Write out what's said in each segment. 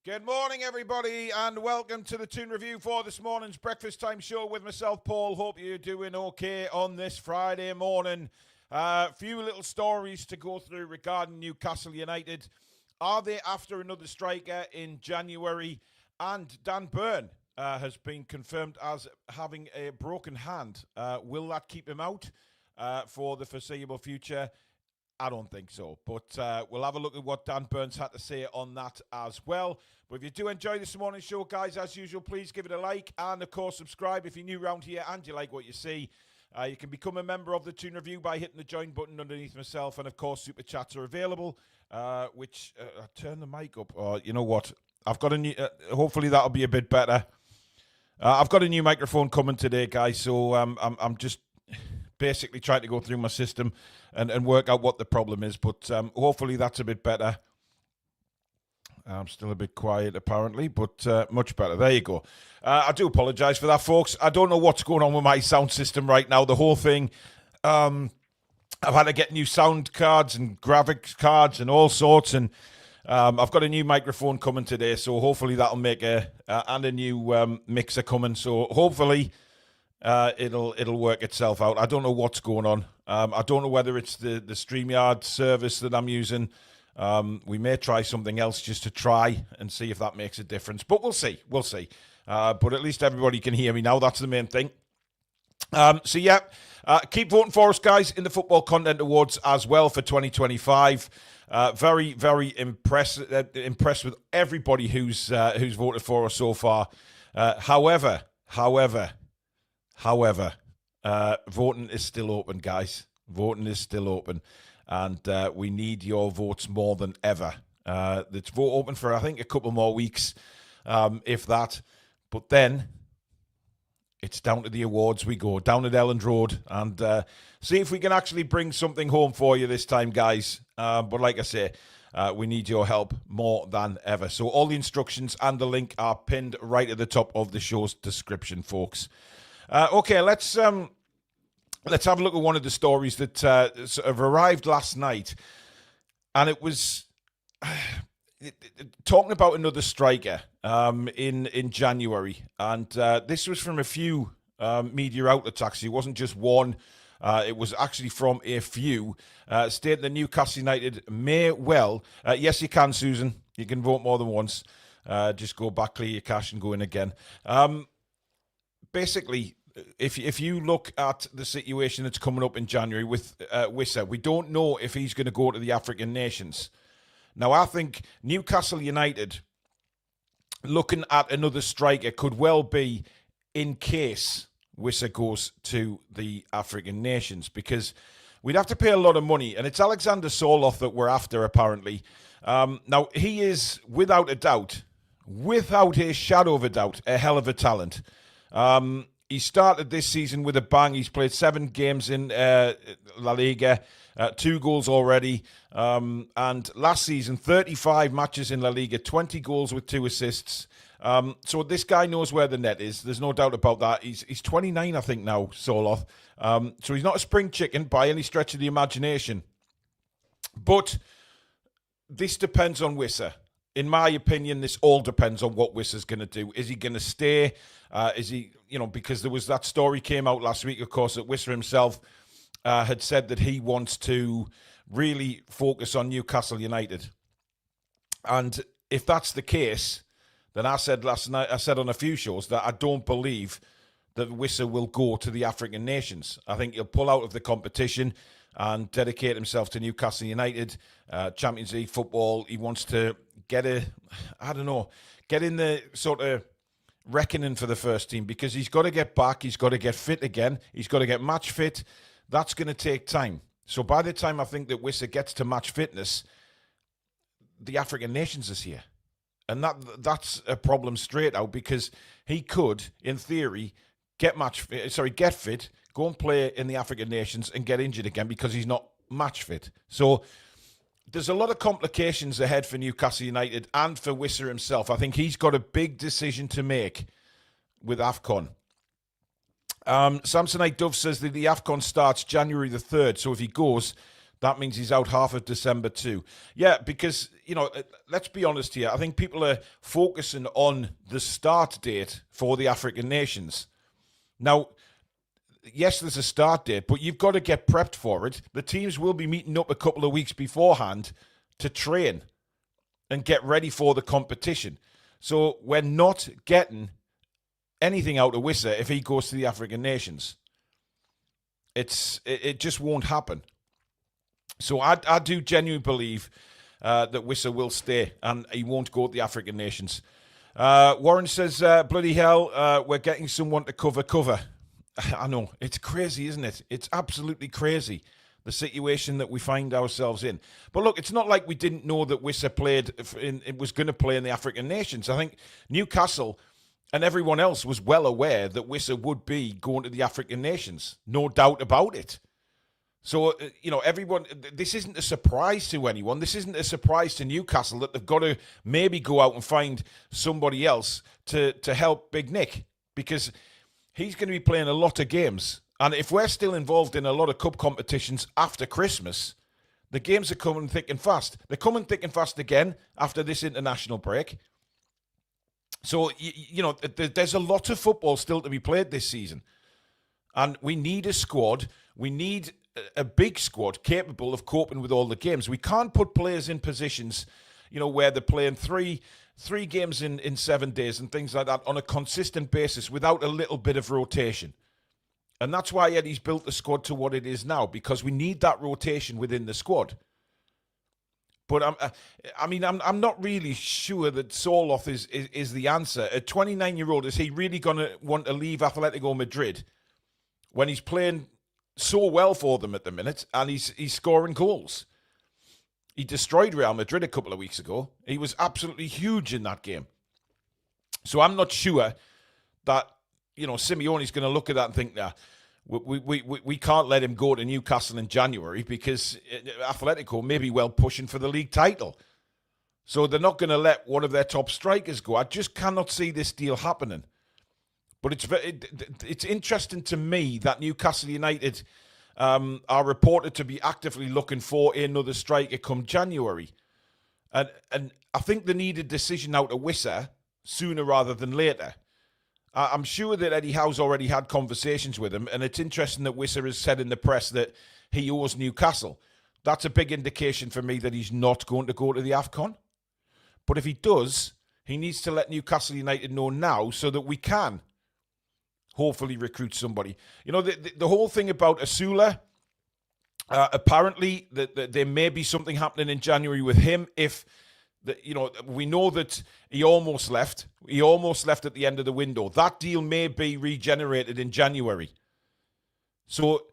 Good morning, everybody, and welcome to the Toon Review for this morning's Breakfast Time show with myself, Paul. Hope you're doing okay on this Friday morning. A few little stories to go through regarding Newcastle United. Are they after another striker in January? And Dan Burn has been confirmed as having a broken hand. Will that keep him out for the foreseeable future? I don't think so, but we'll have a look at what Dan Burns had to say on that as well. But if you do enjoy this morning's show, guys, as usual, please give it a like and, of course, subscribe if you're new around here and you like what you see. You can become a member of the Toon Review by hitting the join button underneath myself, and, of course, super chats are available, which turn the mic up. You know what? I've got a new, hopefully that'll be a bit better. I've got a new microphone coming today, guys, so I'm just basically trying to go through my system and work out what the problem is, but hopefully that's a bit better. I'm still a bit quiet, apparently, but much better. There you go. I do apologise for that, folks. I don't know what's going on with my sound system right now. The whole thing, I've had to get new sound cards and graphics cards and all sorts, and I've got a new microphone coming today, so hopefully that'll make and a new mixer coming, so hopefully it'll work itself out. I don't know what's going on. I don't know whether it's the StreamYard service that I'm using. We may try something else just to try and see if that makes a difference. But we'll see. We'll see. But at least everybody can hear me now. That's the main thing. Keep voting for us, guys, in the Football Content Awards as well for 2025. Very, very impressed with everybody who's voted for us so far. However, voting is still open, guys. Voting is still open. And we need your votes more than ever. It's vote open for, I think, a couple more weeks, if that. But then it's down to the awards we go, down at Elland Road, and see if we can actually bring something home for you this time, guys. But like I say, we need your help more than ever. So all the instructions and the link are pinned right at the top of the show's description, folks. Okay, let's have a look at one of the stories that sort of arrived last night, and it was talking about another striker in January, and this was from a few media outlets. Actually, it wasn't just one; it was actually from a few, stating that Newcastle United may well. Yes, you can, Susan. You can vote more than once. Just go back, clear your cache, and go in again. Basically, if you look at the situation that's coming up in January with Whissa, we don't know if he's going to go to the African nations. Now, I think Newcastle United, looking at another striker, could well be in case Whissa goes to the African nations, because we'd have to pay a lot of money, and it's Alexander Sorloth that we're after, apparently. Now, he is, without a doubt, without a shadow of a doubt, a hell of a talent. He started this season with a bang. He's played 7 games in La Liga, 2 goals already. And last season, 35 matches in La Liga, 20 goals with 2 assists. So this guy knows where the net is. There's no doubt about that. He's 29, I think, now, Sørloth. So he's not a spring chicken by any stretch of the imagination. But this depends on Whissa. In my opinion, this all depends on what Whissa's going to do. Is he going to stay? Is he, because there was that story came out last week, of course, that Whissa himself had said that he wants to really focus on Newcastle United. And if that's the case, then I said last night, I said on a few shows that I don't believe that Whissa will go to the African nations. I think he'll pull out of the competition and dedicate himself to Newcastle United, Champions League football. He wants to get in the sort of reckoning for the first team, because he's got to get back, he's got to get fit again, he's got to get match fit. That's going to take time. So by the time I think that Whissa gets to match fitness, the African nations is here. And that's a problem straight out, because he could, in theory, get fit, go and play in the African nations and get injured again because he's not match fit. So there's a lot of complications ahead for Newcastle United and for Whissa himself. I think he's got a big decision to make with AFCON. Samsonite Dove says that the AFCON starts January the 3rd. So if he goes, That means he's out half of December too. Yeah, because, let's be honest here. I think people are focusing on the start date for the African nations. Now, yes, there's a start date, but you've got to get prepped for it. The teams will be meeting up a couple of weeks beforehand to train and get ready for the competition. So we're not getting anything out of Whissa if he goes to the African nations. It just won't happen. So I do genuinely believe that Whissa will stay and he won't go to the African nations. Warren says, bloody hell, we're getting someone to cover. I know, it's crazy, isn't it? It's absolutely crazy, the situation that we find ourselves in. But look, it's not like we didn't know that Whissa was going to play in the African nations. I think Newcastle and everyone else was well aware that Whissa would be going to the African nations. No doubt about it. So, everyone, this isn't a surprise to anyone. This isn't a surprise to Newcastle that they've got to maybe go out and find somebody else to help Big Nick, because he's going to be playing a lot of games. And if we're still involved in a lot of cup competitions after Christmas, the games are coming thick and fast. They're coming thick and fast again after this international break. So, there's a lot of football still to be played this season. And we need a squad. We need a big squad capable of coping with all the games. We can't put players in positions, where they're playing three games in 7 days and things like that on a consistent basis without a little bit of rotation. And that's why Eddie's built the squad to what it is now, because we need that rotation within the squad. But I'm not really sure that Sorloth is the answer. A 29-year-old, is he really going to want to leave Atletico Madrid when he's playing so well for them at the minute and he's scoring goals? He destroyed Real Madrid a couple of weeks ago. He was absolutely huge in that game. So I'm not sure that, Simeone's going to look at that and think, nah, we can't let him go to Newcastle in January because Atletico may be well pushing for the league title. So they're not going to let one of their top strikers go. I just cannot see this deal happening. But it's interesting to me that Newcastle United are reported to be actively looking for another striker come January. And I think they need a decision out of Whissa sooner rather than later. I'm sure that Eddie Howe's already had conversations with him, and it's interesting that Whissa has said in the press that he owes Newcastle. That's a big indication for me that he's not going to go to the AFCON. But if he does, he needs to let Newcastle United know now so that we can hopefully recruit somebody. The whole thing about Asula, apparently that there may be something happening in January with him if... we know that he almost left. He almost left at the end of the window. That deal may be regenerated in January. So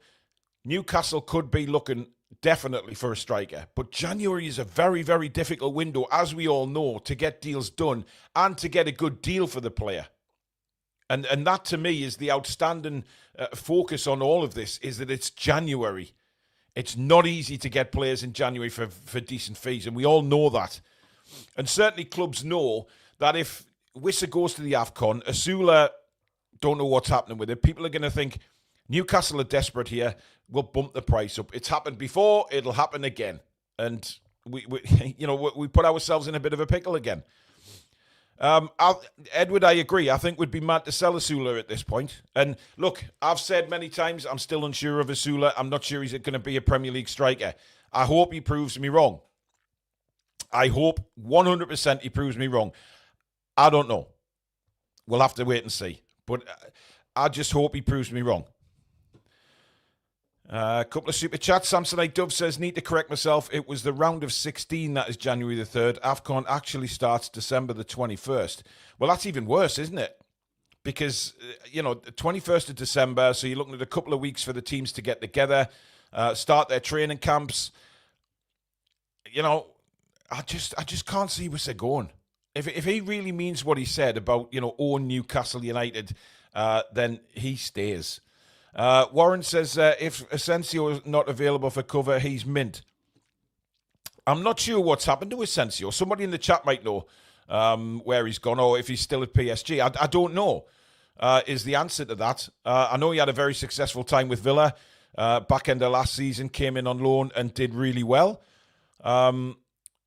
Newcastle could be looking definitely for a striker. But January is a very, very difficult window, as we all know, to get deals done and to get a good deal for the player. And that, to me, is the outstanding focus on all of this, is that it's January. It's not easy to get players in January for decent fees, and we all know that. And certainly clubs know that if Whissa goes to the AFCON, Asula don't know what's happening with it. People are going to think Newcastle are desperate here. We'll bump the price up. It's happened before. It'll happen again. And we put ourselves in a bit of a pickle again. Edward, I agree. I think we'd be mad to sell Asula at this point. And look, I've said many times I'm still unsure of Asula. I'm not sure he's going to be a Premier League striker. I hope he proves me wrong. I hope 100% he proves me wrong. I don't know. We'll have to wait and see. But I just hope he proves me wrong. A couple of super chats. Samsonite Dove says, need to correct myself. It was the round of 16 that is January the 3rd. AFCON actually starts December the 21st. Well, that's even worse, isn't it? Because, 21st of December, so you're looking at a couple of weeks for the teams to get together, start their training camps. I just can't see Whissa going. If he really means what he said about, own Newcastle United, then he stays. Warren says, if Asensio is not available for cover, he's mint. I'm not sure what's happened to Asensio. Somebody in the chat might know where he's gone or if he's still at PSG. I don't know is the answer to that. I know he had a very successful time with Villa. back end of last season, came in on loan and did really well.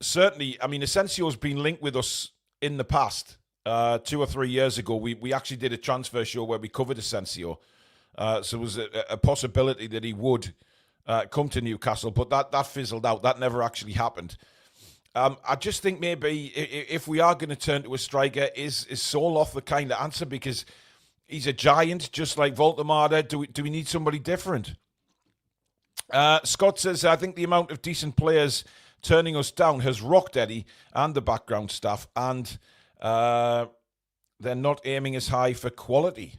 Certainly, I mean, Asensio's been linked with us in the past. 2 or 3 years ago, we actually did a transfer show where we covered Asensio. So it was a possibility that he would come to Newcastle, but that fizzled out. That never actually happened. I just think maybe if we are going to turn to a striker, is Sorloth the kind of answer? Because he's a giant, just like Voltemade. Do we need somebody different? Scott says, I think the amount of decent players turning us down has rocked Eddie and the background staff, and they're not aiming as high for quality.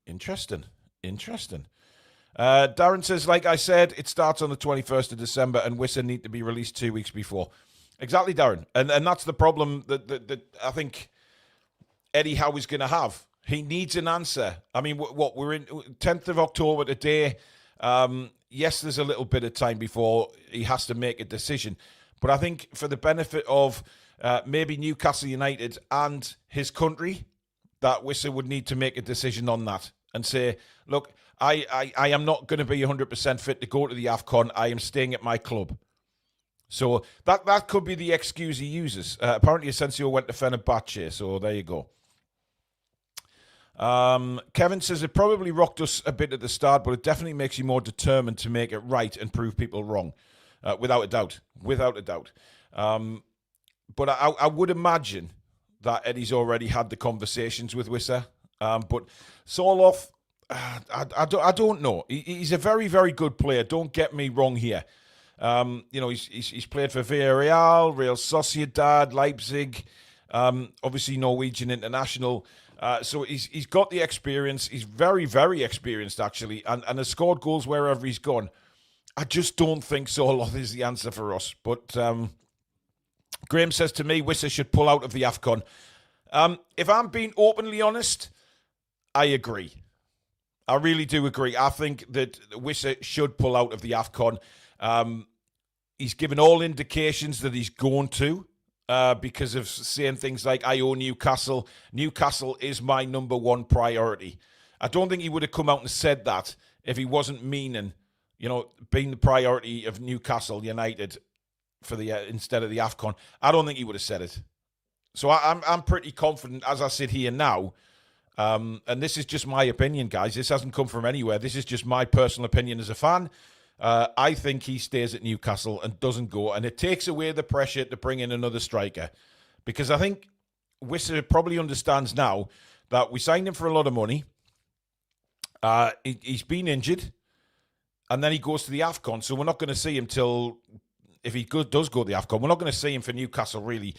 Interesting. Darren says, like I said, it starts on the 21st of December and Whissa need to be released 2 weeks before. Exactly, Darren. And that's the problem that I think Eddie Howe is going to have. He needs an answer. I mean, we're in 10th of October today. Yes, there's a little bit of time before he has to make a decision. But I think for the benefit of maybe Newcastle United and his country, that Whissa would need to make a decision on that and say, look, I am not going to be 100% fit to go to the AFCON. I am staying at my club. So that could be the excuse he uses. Apparently, Asensio went to Fenerbahce, so there you go. Kevin says it probably rocked us a bit at the start, but it definitely makes you more determined to make it right and prove people wrong. Without a doubt. But I would imagine that Eddie's already had the conversations with Whissa. But Sorloth, I don't know. He's a very, very good player. Don't get me wrong here. He's played for Villarreal, Real Sociedad, Leipzig, obviously Norwegian international. So he's got the experience. He's very, very experienced, actually, and has scored goals wherever he's gone. I just don't think Sorloth is the answer for us. But Graham says to me, Whissa should pull out of the AFCON. If I'm being openly honest, I agree. I really do agree. I think that Whissa should pull out of the AFCON. He's given all indications that he's going to because of saying things like, I owe Newcastle. Newcastle is my number one priority. I don't think he would have come out and said that if he wasn't meaning, being the priority of Newcastle United for the instead of the AFCON. I don't think he would have said it. So I'm pretty confident as I sit here now. And this is just my opinion, guys. This hasn't come from anywhere. This is just my personal opinion as a fan. I think he stays at Newcastle and doesn't go. And it takes away the pressure to bring in another striker. Because I think Whissa probably understands now that we signed him for a lot of money. He's been injured. And then he goes to the AFCON. So we're not going to see him till, if he does go to the AFCON, we're not going to see him for Newcastle really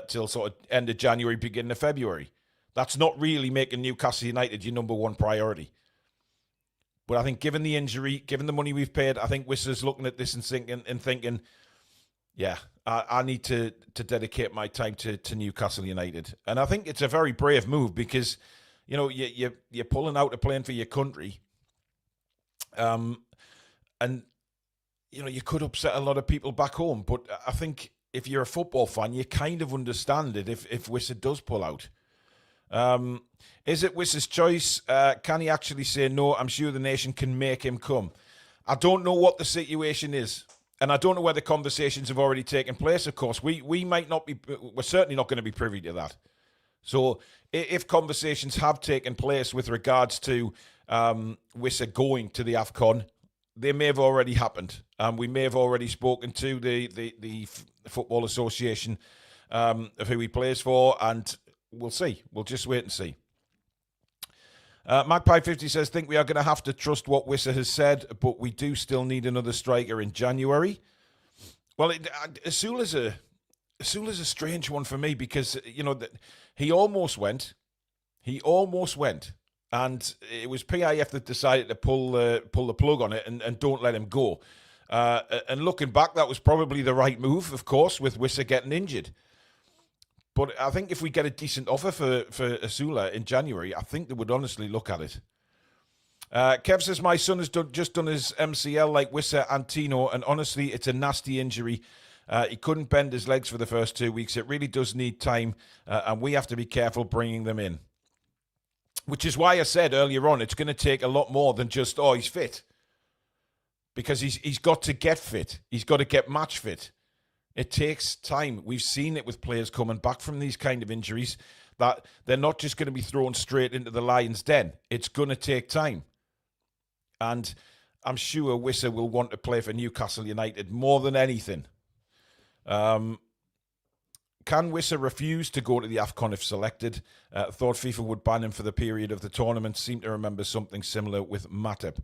till sort of end of January, beginning of February. That's not really making Newcastle United your number one priority. But I think given the injury, given the money we've paid, I think Whissa's looking at this and thinking, yeah, I need to dedicate my time to Newcastle United. And I think it's a very brave move because, you're pulling out to playing for your country. And, you could upset a lot of people back home. But I think if you're a football fan, you kind of understand it if Whissa does pull out. Is it Whissa's choice? Can he actually say no? I'm sure the nation can make him come. I don't know what the situation is. And I don't know whether conversations have already taken place, of course. We might not be, we're certainly not going to be privy to that. So if conversations have taken place with regards to Whissa going to the AFCON, they may have already happened. We may have already spoken to the Football Association of who he plays for, and we'll see. We'll just wait and see. Magpie 50 says, think we are going to have to trust what Whissa has said, but we do still need another striker in January. Well, Asula's a strange one for me because, he almost went. And it was PIF that decided to pull the plug on it and don't let him go. And looking back, that was probably the right move, of course, with Whissa getting injured. But I think if we get a decent offer for Asula in January, I think they would honestly look at it. Kev says, my son has just done his MCL like Whissa and Tino, and honestly, it's a nasty injury. He couldn't bend his legs for the first 2 weeks. It really does need time, and we have to be careful bringing them in. Which is why I said earlier on, it's going to take a lot more than just, he's fit. because he's got to get fit. He's got to get match fit. It takes time. We've seen it with players coming back from these kind of injuries, that they're not just going to be thrown straight into the lion's den. It's going to take time. And I'm sure Whissa will want to play for Newcastle United more than anything. Can Whissa refuse to go to the AFCON if selected? Thought FIFA would ban him for the period of the tournament. Seem to remember something similar with Matip.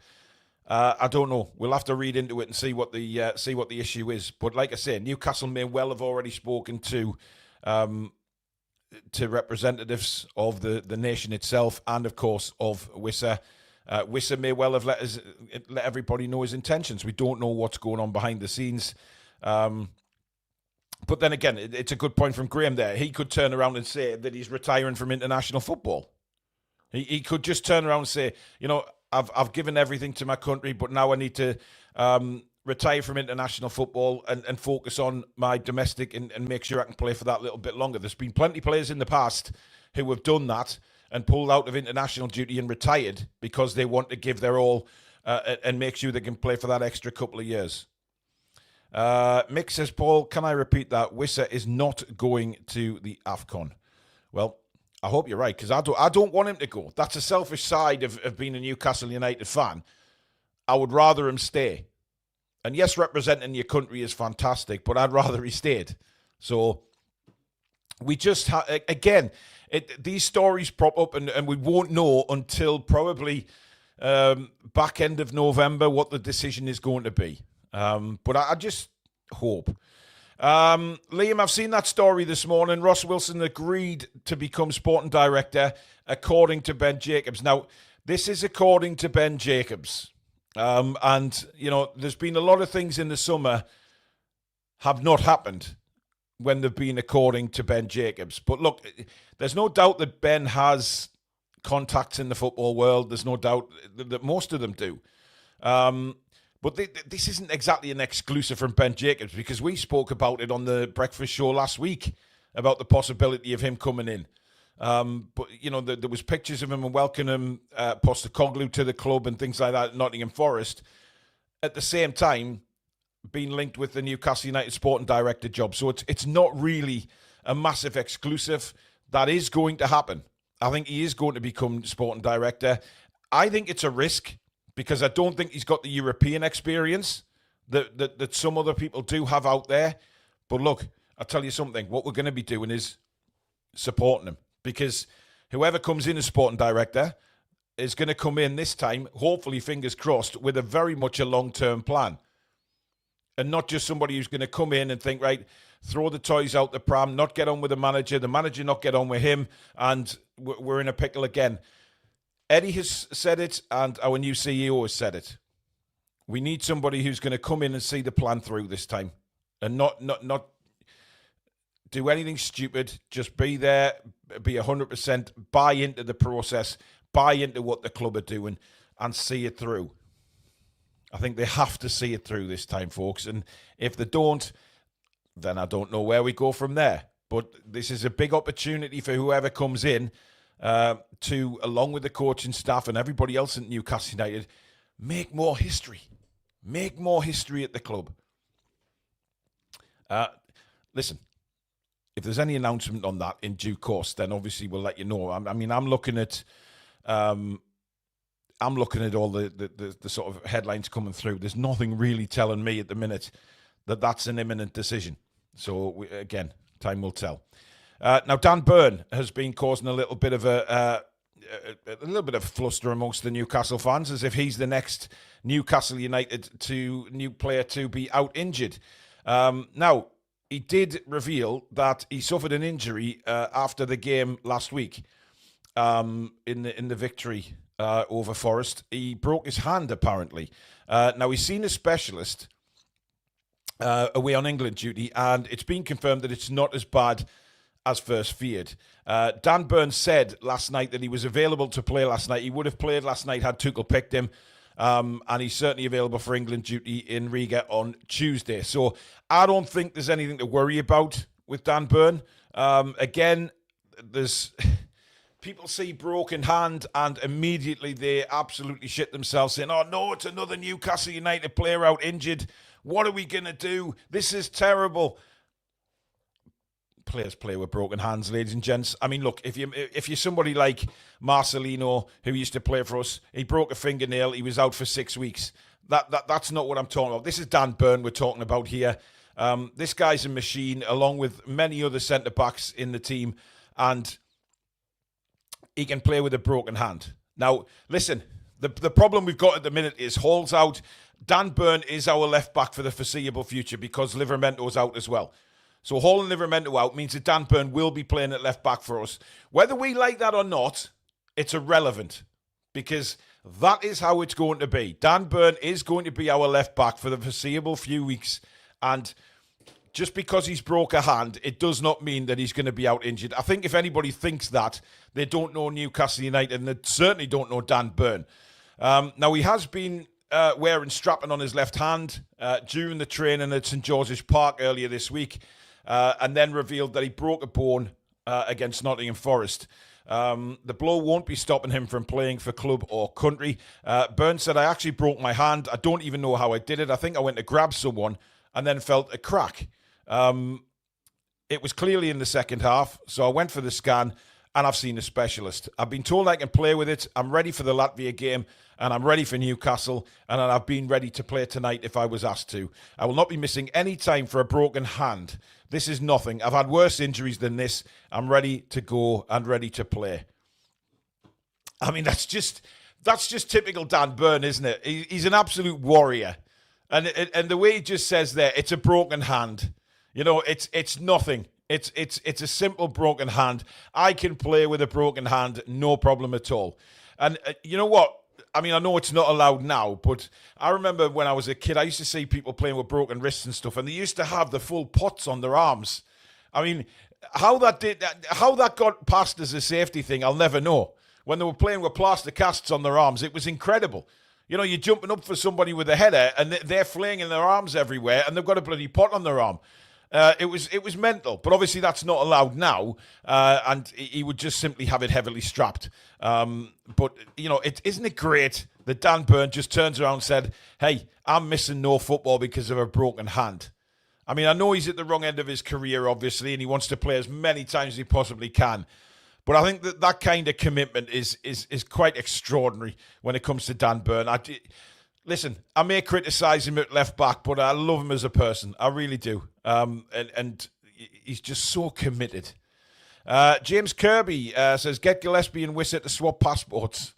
I don't know. We'll have to read into it and see what the issue is. But like I say, Newcastle may well have already spoken to representatives of the nation itself, and of course of Whissa. Whissa may well have let everybody know his intentions. We don't know what's going on behind the scenes. But then again, it's a good point from Graham there. He could turn around and say that he's retiring from international football. He could just turn around and say, you know, I've given everything to my country, but now I need to retire from international football and focus on my domestic and make sure I can play for that little bit longer. There's been plenty of players in the past who have done that and pulled out of international duty and retired because they want to give their all and make sure they can play for that extra couple of years. Mick says, Paul, can I repeat that? Whissa is not going to the AFCON. Well, I hope you're right, because I don't want him to go. That's a selfish side of being a Newcastle United fan. I would rather him stay. And yes, representing your country is fantastic, but I'd rather he stayed. So we just, again, these stories prop up and we won't know until probably back end of November what the decision is going to be. But I just hope. Liam, I've seen that story this morning. Ross Wilson agreed to become sporting director, according to Ben Jacobs. Now, this is according to Ben Jacobs. And, you know, there's been a lot of things in the summer have not happened when they've been according to Ben Jacobs. But look, there's no doubt that Ben has contacts in the football world. There's no doubt that most of them do. But this isn't exactly an exclusive from Ben Jacobs, because we spoke about it on the breakfast show last week about the possibility of him coming in. But, you know, there was pictures of him and welcoming Postecoglou to the club and things like that at Nottingham Forest. At the same time, being linked with the Newcastle United sporting director job. So it's not really a massive exclusive. That is going to happen. I think he is going to become sporting director. I think it's a risk, because I don't think he's got the European experience that some other people do have out there. But look, I'll tell you something. What we're going to be doing is supporting him, because whoever comes in as sporting director is going to come in this time, hopefully, fingers crossed, with a very much a long-term plan. And not just somebody who's going to come in and think, right, throw the toys out the pram, not get on with the manager not get on with him, and we're in a pickle again. Eddie has said it, and our new CEO has said it. We need somebody who's going to come in and see the plan through this time, and not do anything stupid. Just be there, be 100%, buy into the process, buy into what the club are doing, and see it through. I think they have to see it through this time, folks. And if they don't, then I don't know where we go from there. But this is a big opportunity for whoever comes in to, along with the coaching staff and everybody else at Newcastle United, make more history. Make more history at the club. Listen, if there's any announcement on that in due course, then obviously we'll let you know. I mean, I'm looking at all the sort of headlines coming through. There's nothing really telling me at the minute that that's an imminent decision. So again, time will tell. Now, Dan Burn has been causing a little bit of a fluster amongst the Newcastle fans, as if he's the next Newcastle United new player to be out injured. Now, he did reveal that he suffered an injury after the game last week in the victory over Forest. He broke his hand, apparently. Now, he's seen a specialist away on England duty, and it's been confirmed that it's not as bad as first feared. Dan Burns said last night that he was available to play last night. He would have played last night had Tuchel picked him. And he's certainly available for England duty in Riga on Tuesday. So I don't think there's anything to worry about with Dan Burn. Again, there's people see broken hand and immediately they absolutely shit themselves saying, oh no, it's another Newcastle United player out injured. What are we going to do? This is terrible. Players play with broken hands, ladies and gents. I mean, look, if you're somebody like Marcelino, who used to play for us, he broke a fingernail, he was out for 6 weeks. That's not what I'm talking about. This is Dan Burn we're talking about here. This guy's a machine, along with many other centre-backs in the team, and he can play with a broken hand. Now, listen, the problem we've got at the minute is Hall's out. Dan Burn is our left-back for the foreseeable future because Livermento's out as well. So Hall and Livermento out means that Dan Burn will be playing at left-back for us. Whether we like that or not, it's irrelevant because that is how it's going to be. Dan Burn is going to be our left-back for the foreseeable few weeks, and just because he's broke a hand, it does not mean that he's going to be out injured. I think if anybody thinks that, they don't know Newcastle United, and they certainly don't know Dan Burn. Now, he has been wearing strapping on his left hand during the training at St George's Park earlier this week, and then revealed that he broke a bone against Nottingham Forest. The blow won't be stopping him from playing for club or country. Burn said, I actually broke my hand. I don't even know how I did it. I think I went to grab someone and then felt a crack. It was clearly in the second half, so I went for the scan and I've seen a specialist. I've been told I can play with it. I'm ready for the Latvia game and I'm ready for Newcastle, and I've been ready to play tonight if I was asked to. I will not be missing any time for a broken hand. This is nothing. I've had worse injuries than this. I'm ready to go and ready to play. I mean, that's just typical Dan Burn, isn't it? He's an absolute warrior. And the way he just says there, it's a broken hand. You know, it's nothing. It's a simple broken hand. I can play with a broken hand, no problem at all. And you know what? I mean, I know it's not allowed now, but I remember when I was a kid, I used to see people playing with broken wrists and stuff, and they used to have the full pots on their arms. I mean, how that got past as a safety thing, I'll never know. When they were playing with plaster casts on their arms, it was incredible. You know, you're jumping up for somebody with a header, and they're flinging their arms everywhere, and they've got a bloody pot on their arm. It was mental, but obviously that's not allowed now, and he would just simply have it heavily strapped. But, you know, isn't it great that Dan Burn just turns around and said, hey, I'm missing no football because of a broken hand. I mean, I know he's at the wrong end of his career, obviously, and he wants to play as many times as he possibly can. But I think that kind of commitment is quite extraordinary when it comes to Dan Burn. Listen, I may criticise him at left back, but I love him as a person. I really do. And he's just so committed. James Kirby says, get Gillespie and Whissa to swap passports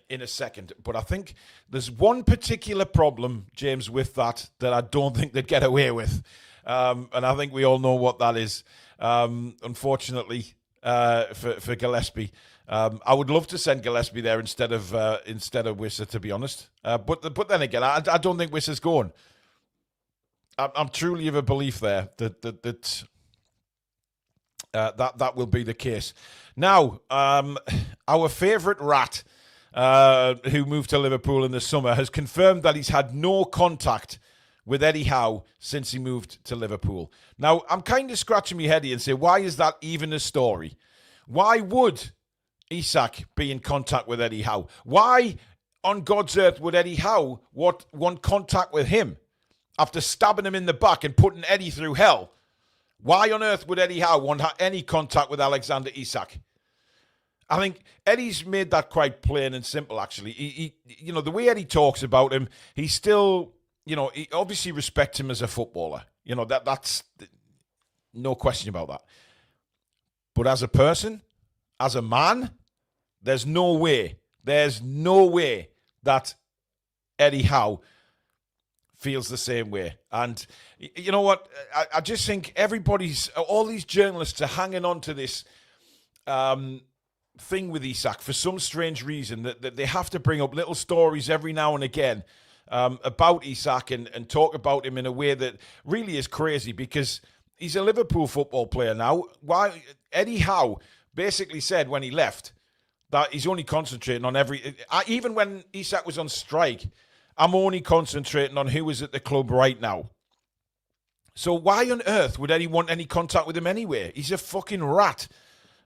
in a second. But I think there's one particular problem, James, with that I don't think they'd get away with. And I think we all know what that is. Unfortunately, for Gillespie. I would love to send Gillespie there instead of Whissa, to be honest. But then again, I don't think Wissa's going. I'm truly of a belief there that will be the case. Now, our favourite rat who moved to Liverpool in the summer has confirmed that he's had no contact with Eddie Howe since he moved to Liverpool. Now, I'm kind of scratching my head here and say, why is that even a story? Why would Isak be in contact with Eddie Howe? Why on God's earth would Eddie Howe want contact with him after stabbing him in the back and putting Eddie through hell? Why on earth would Eddie Howe want any contact with Alexander Isak? I think Eddie's made that quite plain and simple, actually. He you know, the way Eddie talks about him, he's still, you know, he obviously respects him as a footballer. You know, that's no question about that. But as a person, as a man, there's no way that Eddie Howe feels the same way. And you know what? I just think all these journalists are hanging on to this thing with Isak for some strange reason, that they have to bring up little stories every now and again about Isak and talk about him in a way that really is crazy, because he's a Liverpool football player now. Why? Eddie Howe basically said when he left that he's only concentrating on even when Isak was on strike, I'm only concentrating on who is at the club right now. So why on earth would Eddie want any contact with him anyway? He's a fucking rat.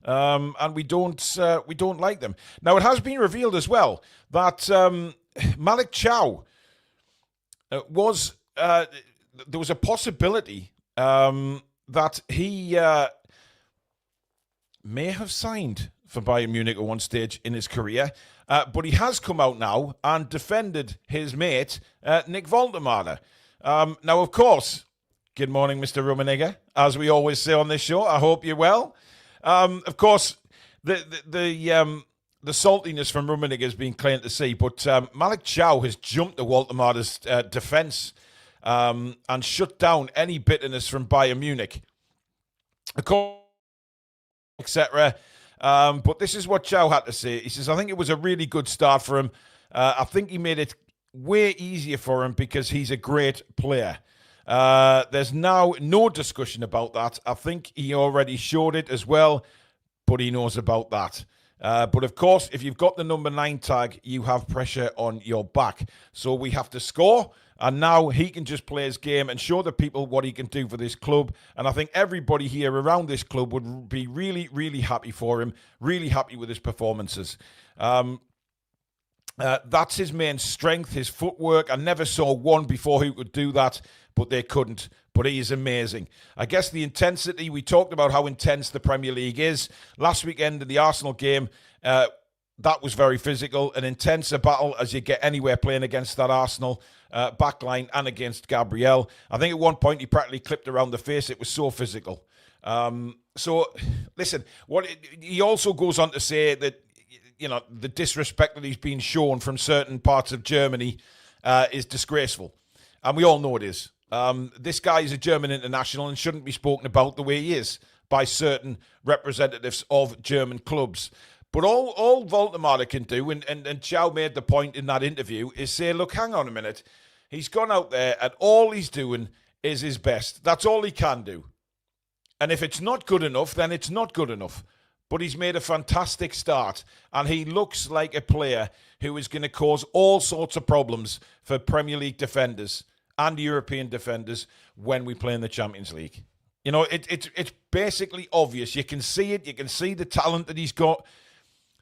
and we don't like them. Now, it has been revealed as well that Malik Chow was there was a possibility that he may have signed for Bayern Munich at one stage in his career, but he has come out now and defended his mate, Nick Woltemade. Now, of course, good morning, Mr. Rummenigge, as we always say on this show. I hope you're well. Of course, the saltiness from Rummenigge has been plain to see, but Malik Chow has jumped to Woltemade's defence and shut down any bitterness from Bayern Munich, etc. But this is what Chow had to say. He says, I think it was a really good start for him. I think he made it way easier for him because he's a great player. There's now no discussion about that. I think he already showed it as well, but he knows about that. But of course, if you've got the number 9 tag, you have pressure on your back. So we have to score. And now he can just play his game and show the people what he can do for this club. And I think everybody here around this club would be really, really happy for him, really happy with his performances. That's his main strength, his footwork. I never saw one before who could do that, but they couldn't. But he is amazing. I guess the intensity, we talked about how intense the Premier League is. Last weekend in the Arsenal game, that was very physical, an intenser battle as you get anywhere playing against that Arsenal backline and against Gabriel. I think at one point he practically clipped around the face. It was so physical. So, listen, he also goes on to say that, you know, the disrespect that he's been shown from certain parts of Germany is disgraceful. And we all know it is. This guy is a German international and shouldn't be spoken about the way he is by certain representatives of German clubs. But all Woltemade can do, and Chow made the point in that interview, is say, look, hang on a minute. He's gone out there and all he's doing is his best. That's all he can do. And if it's not good enough, then it's not good enough. But he's made a fantastic start, and he looks like a player who is going to cause all sorts of problems for Premier League defenders and European defenders when we play in the Champions League. You know, it's basically obvious. You can see it. You can see the talent that he's got.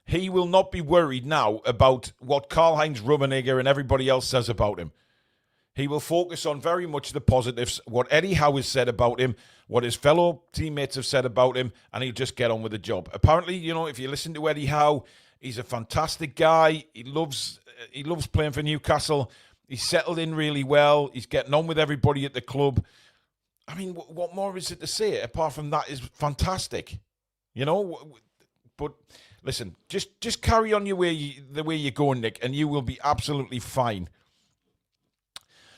He will not be worried now about what Karl-Heinz Rummenigge and everybody else says about him. He will focus on very much the positives, what Eddie Howe has said about him, what his fellow teammates have said about him, and he'll just get on with the job. Apparently, you know, if you listen to Eddie Howe, he's a fantastic guy. He loves playing for Newcastle. He's settled in really well. He's getting on with everybody at the club. I mean, what more is it to say apart from that is fantastic, you know? But listen, just carry on the way you're going, Nick, and you will be absolutely fine.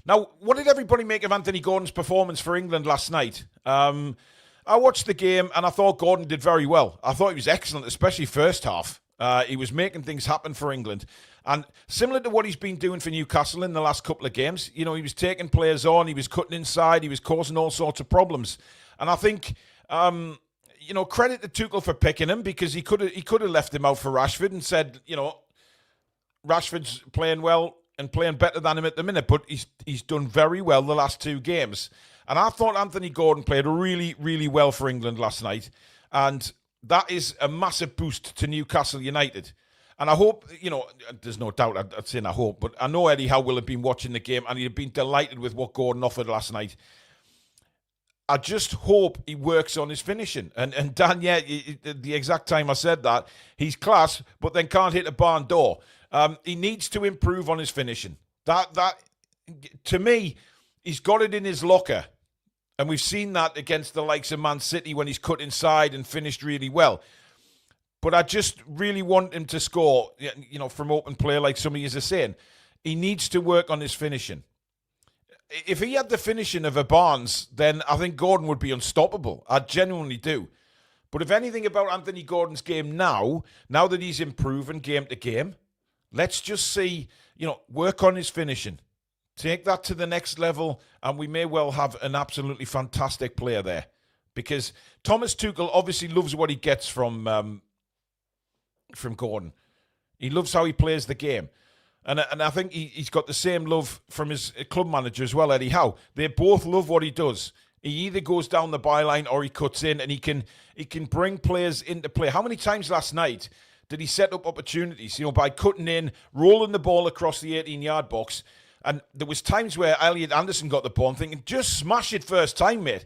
Now, what did everybody make of Anthony Gordon's performance for England last night? I watched the game and I thought Gordon did very well. I thought he was excellent, especially first half. He was making things happen for England. And similar to what he's been doing for Newcastle in the last couple of games, you know, he was taking players on, he was cutting inside, he was causing all sorts of problems. And I think, you know, credit to Tuchel for picking him, because he could have left him out for Rashford and said, you know, Rashford's playing well and playing better than him at the minute, but he's done very well the last 2 games. And I thought Anthony Gordon played really, really well for England last night. And that is a massive boost to Newcastle United. And I hope, you know, there's no doubt, I'd say I hope, but I know Eddie Howe will have been watching the game and he'd have been delighted with what Gordon offered last night. I just hope he works on his finishing. And Dan, yeah, the exact time I said that, he's class, but then can't hit a barn door. He needs to improve on his finishing. That to me, he's got it in his locker. And we've seen that against the likes of Man City when he's cut inside and finished really well. But I just really want him to score, you know, from open play like some of you are saying. He needs to work on his finishing. If he had the finishing of a Barnes, then I think Gordon would be unstoppable. I genuinely do. But if anything about Anthony Gordon's game now that he's improving game to game, let's just see, you know, work on his finishing. Take that to the next level, and we may well have an absolutely fantastic player there. Because Thomas Tuchel obviously loves what he gets from Gordon. He loves how he plays the game. And I think he's got the same love from his club manager as well, Eddie Howe. They both love what he does. He either goes down the byline or he cuts in, and he can bring players into play. How many times last night did he set up opportunities, by cutting in, rolling the ball across the 18-yard box? And there was times where Elliot Anderson got the ball and thinking, just smash it first time, mate.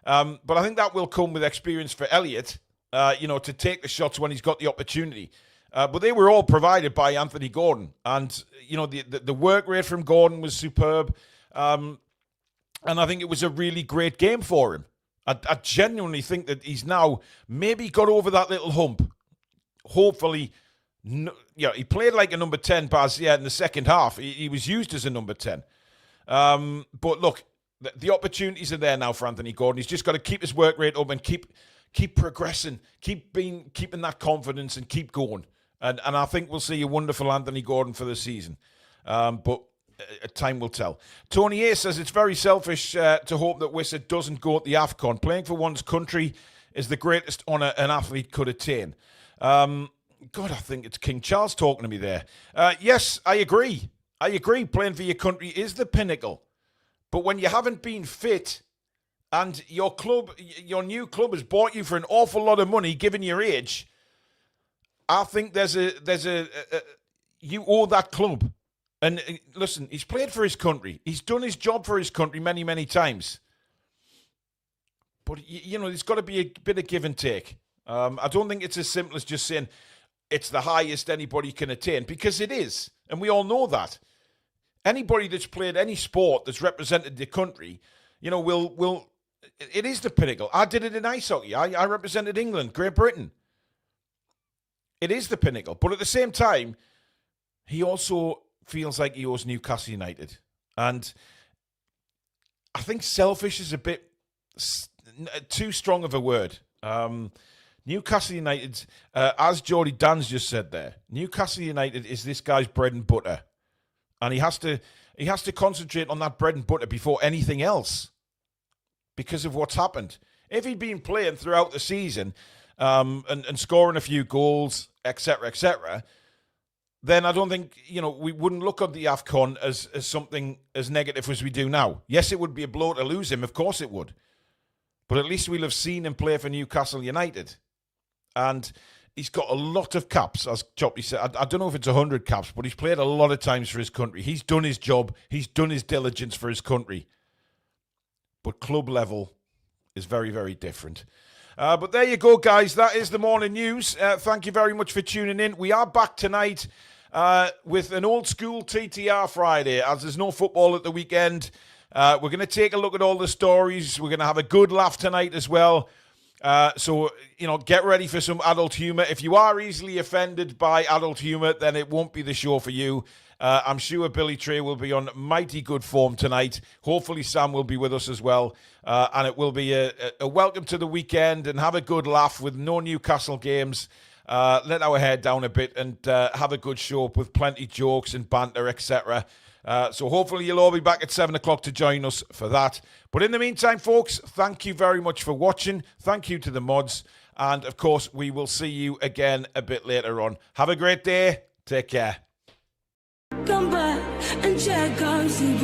But I think that will come with experience for Elliot, to take the shots when he's got the opportunity. But they were all provided by Anthony Gordon. And, the work rate from Gordon was superb. And I think it was a really great game for him. I genuinely think that he's now maybe got over that little hump. Hopefully, he played like a number 10, Baz, in the second half. He was used as a number 10. But look, the opportunities are there now for Anthony Gordon. He's just got to keep his work rate up and keep progressing, keeping that confidence and keep going. And I think we'll see a wonderful Anthony Gordon for the season. But time will tell. Tony A says it's very selfish to hope that Whissa doesn't go at the AFCON. Playing for one's country is the greatest honour an athlete could attain. God, I think it's King Charles talking to me there. Yes, I agree. Playing for your country is the pinnacle. But when you haven't been fit and your new club has bought you for an awful lot of money, given your age, I think you owe that club. And listen, he's played for his country. He's done his job for his country many, many times. But, there's got to be a bit of give and take. I don't think it's as simple as just saying it's the highest anybody can attain, because it is. And we all know that. Anybody that's played any sport that's represented the country, it is the pinnacle. I did it in ice hockey. I represented England, Great Britain. It is the pinnacle. But at the same time, he also feels like he owes Newcastle United. And I think selfish is a bit too strong of a word. Newcastle United, as Geordie Dan's just said there, Newcastle United is this guy's bread and butter. And he has to concentrate on that bread and butter before anything else because of what's happened. If he'd been playing throughout the season and scoring a few goals, etc., then I don't think, we wouldn't look at the AFCON as something as negative as we do now. Yes, it would be a blow to lose him. Of course it would. But at least we'll have seen him play for Newcastle United. And he's got a lot of caps, as Choppy said. I don't know if it's 100 caps, but he's played a lot of times for his country. He's done his job. He's done his diligence for his country. But club level is very, very different. But there you go, guys. That is the morning news. Thank you very much for tuning in. We are back tonight with an old school TTR Friday, as there's no football at the weekend. We're going to take a look at all the stories. We're going to have a good laugh tonight as well. So, get ready for some adult humour. If you are easily offended by adult humour, then it won't be the show for you. I'm sure Billy Trey will be on mighty good form tonight. Hopefully Sam will be with us as well. And it will be a welcome to the weekend and have a good laugh with no Newcastle games. Let our hair down a bit and have a good show with plenty jokes and banter, etc. So hopefully you'll all be back at 7 o'clock to join us for that. But in the meantime, folks, thank you very much for watching. Thank you to the mods. And, of course, we will see you again a bit later on. Have a great day. Take care. Come back and check out, see,